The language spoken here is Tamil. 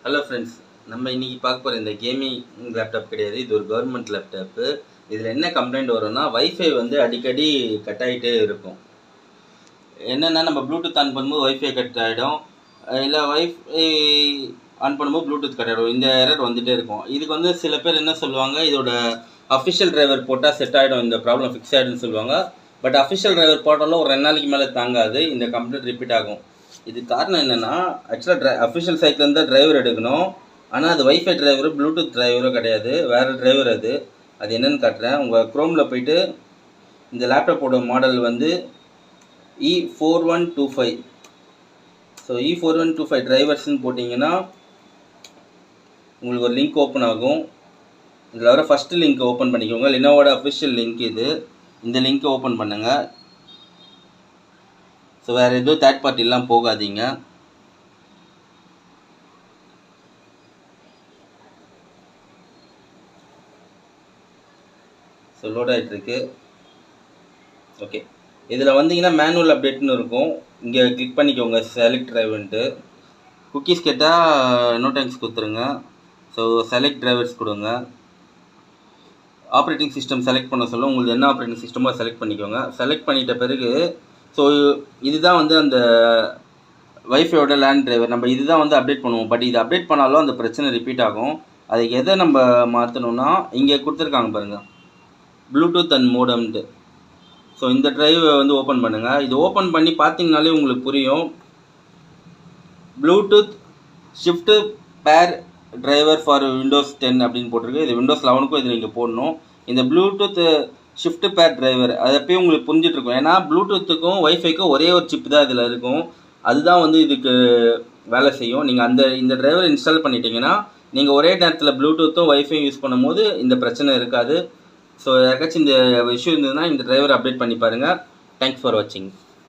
ஹலோ ஃப்ரெண்ட்ஸ், நம்ம இன்றைக்கி பார்க்க போகிற இந்த கேமிங் லேப்டாப் கிடையாது. இது ஒரு கவர்மெண்ட் லேப்டாப்பு. இதில் என்ன கம்ப்ளைண்ட் வரும்னா, வைஃபை வந்து அடிக்கடி கட் ஆகிட்டே இருக்கும். என்னென்னா, நம்ம ப்ளூடூத் ஆன் பண்ணும்போது வைஃபை கட் ஆகிடும், இல்லை வைஃபை ஆன் பண்ணும்போது ப்ளூடூத் கட் ஆகிடும். இந்த எரர் வந்துகிட்டே இருக்கும். இதுக்கு வந்து சில பேர் என்ன சொல்லுவாங்க, இதோட அஃபிஷியல் டிரைவர் போட்டால் செட் ஆகிடும், இந்த ப்ராப்ளம் ஃபிக்ஸ் ஆகிடும்னு சொல்லுவாங்க. பட் அஃபிஷியல் டிரைவர் போட்டாலும் ஒரு 2 நாளைக்கு மேலே தாங்காது, இந்த கம்ப்ளைண்ட் ரிப்பீட் ஆகும். இது காரணம் என்னென்னா, ஆக்சுவலாக அஃபிஷியல் சைட்லேருந்து தான் டிரைவர் எடுக்கணும். ஆனால் அது வைஃபை டிரைவரு, ப்ளூடூத் டிரைவரும் கிடையாது, வேறு டிரைவர் அது. அது என்னென்னு காட்டுறேன். உங்கள் க்ரோமில் போய்ட்டு இந்த லேப்டாப்போட மாடல் வந்து E4125. ஸோ E4125 டிரைவர்ஸ்ன்னு போட்டிங்கன்னா உங்களுக்கு ஒரு லிங்க் ஓப்பன் ஆகும். இதில் வர ஃபஸ்ட்டு லிங்க்கை ஓப்பன் பண்ணிக்கோங்க. லினோவோட அஃபிஷியல் லிங்க் இது. இந்த லிங்க்கை ஓப்பன் பண்ணுங்கள். ஸோ வேறு எதுவும் தேர்ட் பார்ட்டிலாம் போகாதீங்க. ஸோ லோட் ஆகிட்டுருக்கு. ஓகே, இதில் வந்தீங்கன்னா மேனுவல் அப்டேட்னு இருக்கும். இங்கே கிளிக் பண்ணிக்கோங்க, செலக்ட் டிரைவன்ட்டு. குக்கீஸ் கேட்டால் நோ தேங்க்ஸ் கொடுத்துருங்க. ஸோ செலக்ட் டிரைவர்ஸ் கொடுங்க. ஆப்ரேட்டிங் சிஸ்டம் செலக்ட் பண்ண சொல்ல உங்களுக்கு என்ன ஆப்ரேட்டிங் சிஸ்டமோ செலக்ட் பண்ணிக்கோங்க. செலக்ட் பண்ணிட்ட பிறகு ஸோ இதுதான் வந்து அந்த வைஃபையோட லேண்ட் டிரைவர். நம்ம இதுதான் வந்து அப்டேட் பண்ணுவோம். பட் இது அப்டேட் பண்ணாலும் அந்த பிரச்சனை ரிப்பீட் ஆகும். அதுக்கு எதை நம்ம மாற்றணும்னா, இங்கே கொடுத்துருக்காங்க பாருங்கள், ப்ளூடூத் அண்ட் மோடம்ட்டு. ஸோ இந்த டிரைவை வந்து ஓப்பன் பண்ணுங்கள். இது ஓப்பன் பண்ணி பார்த்தீங்கனாலே உங்களுக்கு புரியும். ப்ளூடூத் ஷிஃப்ட்டு பேர் டிரைவர் ஃபார் விண்டோஸ் 10 அப்படின்னு போட்டிருக்கு. இது விண்டோஸ் 11க்கும் இது நீங்கள் போடணும். இந்த ப்ளூடூத் ஷிஃப்ட் பேர் டிரைவர் அது எப்பயும் உங்களுக்கு புரிஞ்சிட்ருக்கும். ஏன்னா ப்ளூடூத்துக்கும் வைஃபைக்கும் ஒரே ஒரு சிப் தான் இதில் இருக்கும். அதுதான் வந்து இதுக்கு வேலை செய்யும். நீங்கள் இந்த டிரைவர் இன்ஸ்டால் பண்ணிட்டீங்கன்னா நீங்கள் ஒரே நேரத்தில் ப்ளூடூத்தும் வைஃபையும் யூஸ் பண்ணும்போது இந்த பிரச்சனை இருக்காது. ஸோ யாருக்காச்சும் இந்த இஷ்யூ இருந்ததுன்னா இந்த டிரைவர் அப்டேட் பண்ணி பாருங்கள். தேங்க்ஸ் ஃபார் வாட்சிங்.